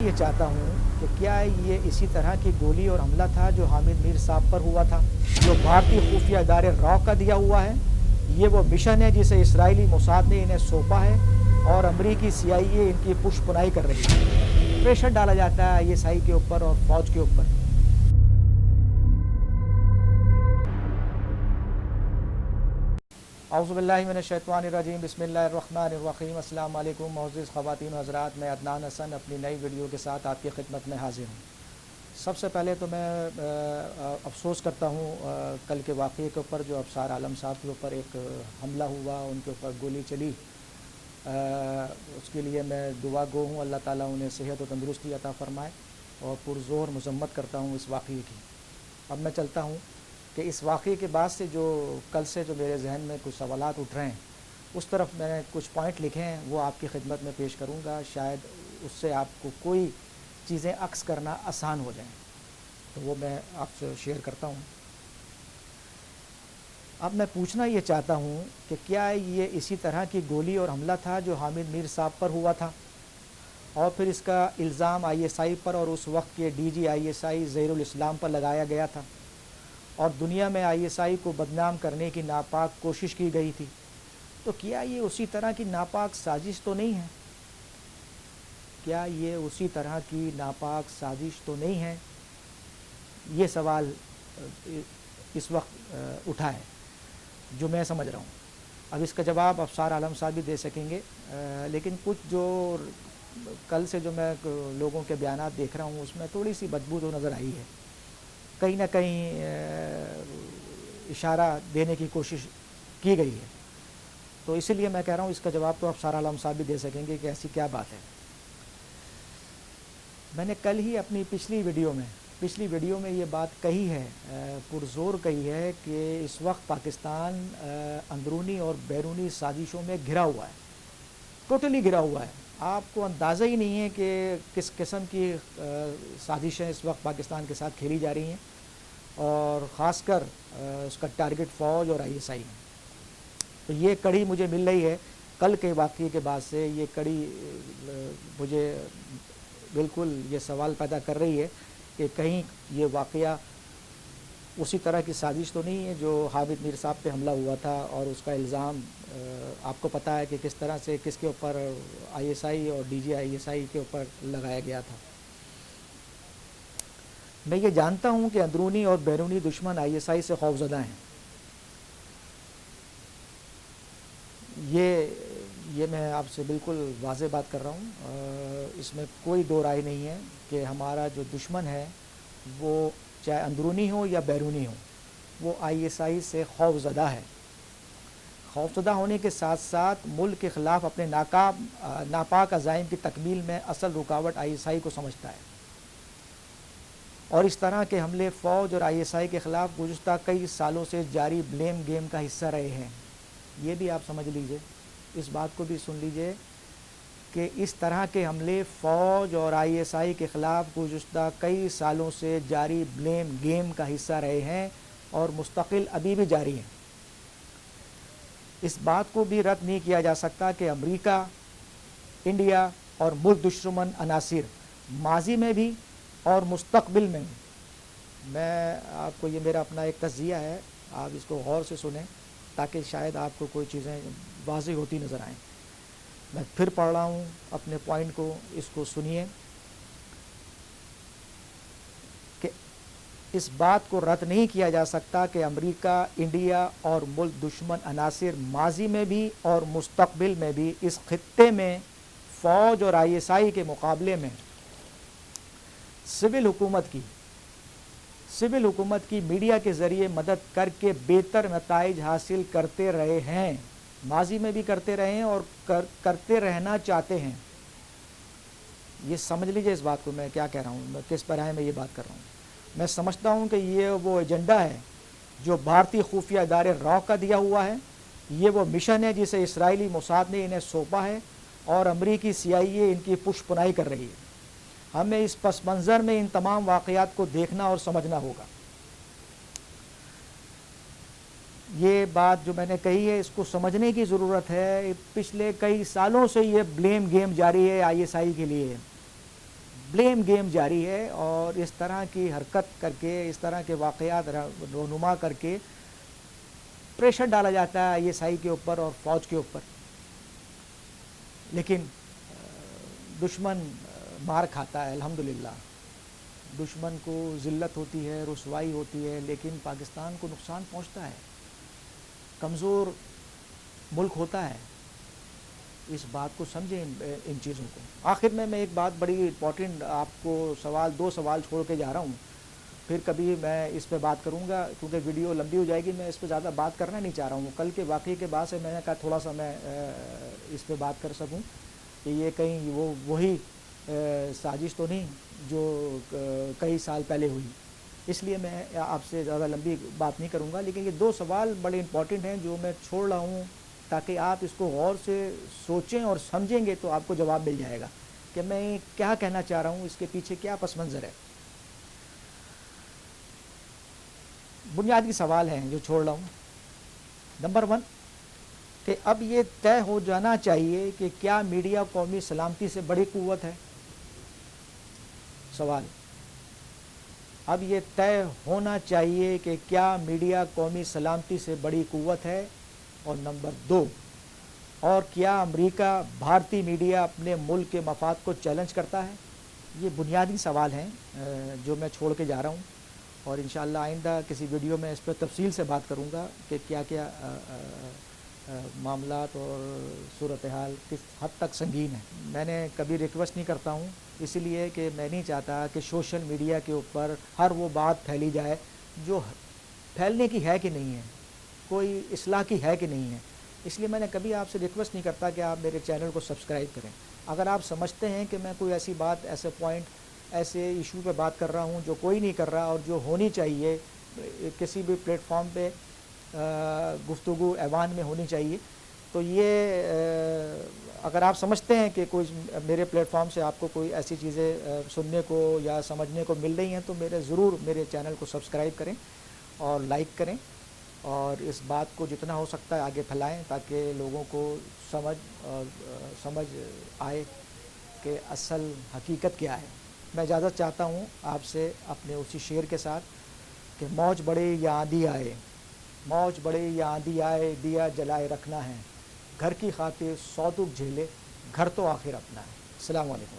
یہ چاہتا ہوں کہ کیا یہ اسی طرح کی گولی اور حملہ تھا جو حامد میر صاحب پر ہوا تھا، جو بھارتی خفیہ ادارے را کا دیا ہوا ہے؟ یہ وہ مشن ہے جسے اسرائیلی موساد نے انہیں سونپا ہے اور امریکی سی آئی اے ان کی پشت پناہی کر رہی ہے۔ پریشر ڈالا جاتا ہے ISI کے اوپر اور فوج کے اوپر۔ اعوذ باللہ من الشیطان الرجیم، بسم اللہ الرحمن الرحیم۔ السلام علیکم معزز خواتین و حضرات، میں عدنان حسن اپنی نئی ویڈیو کے ساتھ آپ کی خدمت میں حاضر ہوں۔ سب سے پہلے تو میں افسوس کرتا ہوں کل کے واقعے کے اوپر، جو ابصار عالم صاحب کے اوپر ایک حملہ ہوا، ان کے اوپر گولی چلی۔ اس کے لیے میں دعا گو ہوں، اللہ تعالیٰ انہیں صحت و تندرستی عطا فرمائے، اور پرزور مذمت کرتا ہوں اس واقعے کی۔ اب میں چلتا ہوں کہ اس واقعے کے بعد سے جو کل سے جو میرے ذہن میں کچھ سوالات اٹھ رہے ہیں، اس طرف میں نے کچھ پوائنٹ لکھے ہیں، وہ آپ کی خدمت میں پیش کروں گا۔ شاید اس سے آپ کو کوئی چیزیں عکس کرنا آسان ہو جائیں، تو وہ میں آپ سے شیئر کرتا ہوں۔ اب میں پوچھنا یہ چاہتا ہوں کہ کیا یہ اسی طرح کی گولی اور حملہ تھا جو حامد میر صاحب پر ہوا تھا، اور پھر اس کا الزام ISI پر اور اس وقت کے DG ISI ظہیر الاسلام پر لگایا گیا تھا، اور دنیا میں ISI کو بدنام کرنے کی ناپاک کوشش کی گئی تھی؟ تو کیا یہ اسی طرح کی ناپاک سازش تو نہیں ہے؟ کیا یہ اسی طرح کی ناپاک سازش تو نہیں ہے؟ یہ سوال اس وقت اٹھا ہے جو میں سمجھ رہا ہوں۔ اب اس کا جواب ابصار عالم صاحب بھی دے سکیں گے، لیکن کچھ جو کل سے جو میں لوگوں کے بیانات دیکھ رہا ہوں، اس میں تھوڑی سی بدبو تو نظر آئی ہے۔ کہیں نہ کہیں اشارہ دینے کی کوشش کی گئی ہے، تو اسی لیے میں کہہ رہا ہوں اس کا جواب تو ابصار عالم صاحب بھی دے سکیں گے کہ ایسی کیا بات ہے۔ میں نے کل ہی اپنی پچھلی ویڈیو میں یہ بات کہی ہے، پرزور کہی ہے کہ اس وقت پاکستان اندرونی اور بیرونی سازشوں میں گھرا ہوا ہے، ٹوٹلی گھرا ہوا ہے۔ آپ کو اندازہ ہی نہیں ہے کہ کس قسم کی سازشیں اس وقت پاکستان کے ساتھ کھیلی جا رہی ہیں، اور خاص کر اس کا ٹارگٹ فوج اور ISI ہے۔ تو یہ کڑی مجھے مل رہی ہے کل کے واقعے کے بعد سے، یہ کڑی مجھے بالکل یہ سوال پیدا کر رہی ہے کہ کہیں یہ واقعہ اسی طرح کی سازش تو نہیں ہے جو حامد میر صاحب پہ حملہ ہوا تھا، اور اس کا الزام آپ کو پتہ ہے کہ کس طرح سے کس کے اوپر ISI اور DG ISI کے اوپر لگایا گیا تھا۔ میں یہ جانتا ہوں کہ اندرونی اور بیرونی دشمن ISI سے خوفزدہ ہیں، یہ میں آپ سے بالکل واضح بات کر رہا ہوں۔ اس میں کوئی دو رائے نہیں ہے کہ ہمارا جو دشمن ہے وہ چاہے اندرونی ہو یا بیرونی ہو، وہ ISI سے خوفزدہ ہے۔ خوفزدہ ہونے کے ساتھ ساتھ ملک کے خلاف اپنے ناپاک عزائم کی تکمیل میں اصل رکاوٹ ISI کو سمجھتا ہے، اور اس طرح کے حملے فوج اور ISI کے خلاف گزشتہ کئی سالوں سے جاری بلیم گیم کا حصہ رہے ہیں۔ یہ بھی آپ سمجھ لیجئے، اس بات کو بھی سن لیجئے کہ اس طرح کے حملے فوج اور ISI کے خلاف گزشتہ کئی سالوں سے جاری بلیم گیم کا حصہ رہے ہیں، اور مستقل ابھی بھی جاری ہیں۔ اس بات کو بھی رد نہیں کیا جا سکتا کہ امریکہ، انڈیا اور ملک دشمن عناصر ماضی میں بھی اور مستقبل میں بھی، میں آپ کو یہ میرا اپنا ایک تجزیہ ہے، آپ اس کو غور سے سنیں تاکہ شاید آپ کو کوئی چیزیں واضح ہوتی نظر آئیں۔ میں پھر پڑھ رہا ہوں اپنے پوائنٹ کو، اس کو سنیے کہ اس بات کو رد نہیں کیا جا سکتا کہ امریکہ، انڈیا اور ملک دشمن عناصر ماضی میں بھی اور مستقبل میں بھی اس خطے میں فوج اور ISI کے مقابلے میں سول حکومت کی میڈیا کے ذریعے مدد کر کے بہتر نتائج حاصل کرتے رہے ہیں، ماضی میں بھی کرتے رہے ہیں اور کرتے رہنا چاہتے ہیں۔ یہ سمجھ لیجئے اس بات کو، میں کیا کہہ رہا ہوں، میں کس پرائے میں یہ بات کر رہا ہوں۔ میں سمجھتا ہوں کہ یہ وہ ایجنڈا ہے جو بھارتی خفیہ ادارے را کا دیا ہوا ہے، یہ وہ مشن ہے جسے اسرائیلی موساد نے انہیں سونپا ہے، اور امریکی CIA ان کی پشت پناہی کر رہی ہے۔ ہمیں اس پس منظر میں ان تمام واقعات کو دیکھنا اور سمجھنا ہوگا۔ یہ بات جو میں نے کہی ہے، اس کو سمجھنے کی ضرورت ہے۔ پچھلے کئی سالوں سے یہ بلیم گیم جاری ہے ISI کے لیے، بلیم گیم جاری ہے اور اس طرح کی حرکت کر کے اس طرح کے واقعات رونما کر کے پریشر ڈالا جاتا ہے آئی ایس آئی کے اوپر اور فوج کے اوپر. لیکن دشمن مار کھاتا ہے الحمدللہ. دشمن کو ذلت ہوتی ہے, رسوائی ہوتی ہے, لیکن پاکستان کو نقصان پہنچتا ہے. کمزور ملک ہوتا ہے. اس بات کو سمجھیں ان چیزوں کو. آخر میں ایک بات بڑی امپورٹنٹ آپ کو دو سوال چھوڑ کے جا رہا ہوں. پھر کبھی میں اس پہ بات کروں گا کیونکہ ویڈیو لمبی ہو جائے گی. میں اس پہ زیادہ بات کرنا نہیں چاہ رہا ہوں. کل کے واقعے کے بعد سے میں نے کہا تھوڑا سا میں اس پہ بات کر سکوں کہ یہ کہیں وہی سازش تو نہیں جو کئی سال پہلے ہوئی. اس لیے میں آپ سے زیادہ لمبی بات نہیں کروں گا. لیکن یہ دو سوال بڑے امپورٹنٹ ہیں جو میں چھوڑ رہا ہوں تاکہ آپ اس کو غور سے سوچیں اور سمجھیں گے تو آپ کو جواب مل جائے گا کہ میں کیا کہنا چاہ رہا ہوں, اس کے پیچھے کیا پس منظر ہے. بنیادی سوال ہیں جو چھوڑ رہا ہوں. نمبر 1 کہ اب یہ طے ہو جانا چاہیے کہ کیا میڈیا قومی سلامتی سے بڑی قوت ہے. سوال اب یہ طے ہونا چاہیے کہ کیا میڈیا قومی سلامتی سے بڑی قوت ہے. اور نمبر 2 اور کیا امریکہ بھارتی میڈیا اپنے ملک کے مفاد کو چیلنج کرتا ہے. یہ بنیادی سوال ہیں جو میں چھوڑ کے جا رہا ہوں اور انشاءاللہ آئندہ کسی ویڈیو میں اس پہ تفصیل سے بات کروں گا کہ کیا کیا معاملات اور صورتحال کس حد تک سنگین ہے. میں نے کبھی ریکویسٹ نہیں کرتا ہوں اسی لیے کہ میں نہیں چاہتا کہ سوشل میڈیا کے اوپر ہر وہ بات پھیلی جائے جو پھیلنے کی ہے کہ نہیں ہے, کوئی اصلاح کی ہے کہ نہیں ہے. اس لیے میں نے کبھی آپ سے ریکویسٹ نہیں کرتا کہ آپ میرے چینل کو سبسکرائب کریں. اگر آپ سمجھتے ہیں کہ میں کوئی ایسی بات, ایسے پوائنٹ, ایسے ایشو پہ بات کر رہا ہوں جو کوئی نہیں کر رہا اور جو ہونی چاہیے کسی بھی پلیٹ فارم پہ گفتگو ایوان میں ہونی چاہیے, تو یہ اگر آپ سمجھتے ہیں کہ کوئی میرے پلیٹ فارم سے آپ کو کوئی ایسی چیزیں سننے کو یا سمجھنے کو مل رہی ہیں تو ضرور میرے چینل کو سبسکرائب کریں اور لائک کریں اور اس بات کو جتنا ہو سکتا ہے آگے پھیلائیں تاکہ لوگوں کو سمجھ آئے کہ اصل حقیقت کیا ہے. میں اجازت چاہتا ہوں آپ سے اپنے اسی شعر کے ساتھ کہ موج بڑھے یا آندھی آئے, موج بڑھے یا آندھی آئے, دیا جلائے رکھنا ہے, گھر کی خاطر 100 دکھ جھیلے, گھر تو آخر اپنا ہے. السلام علیکم.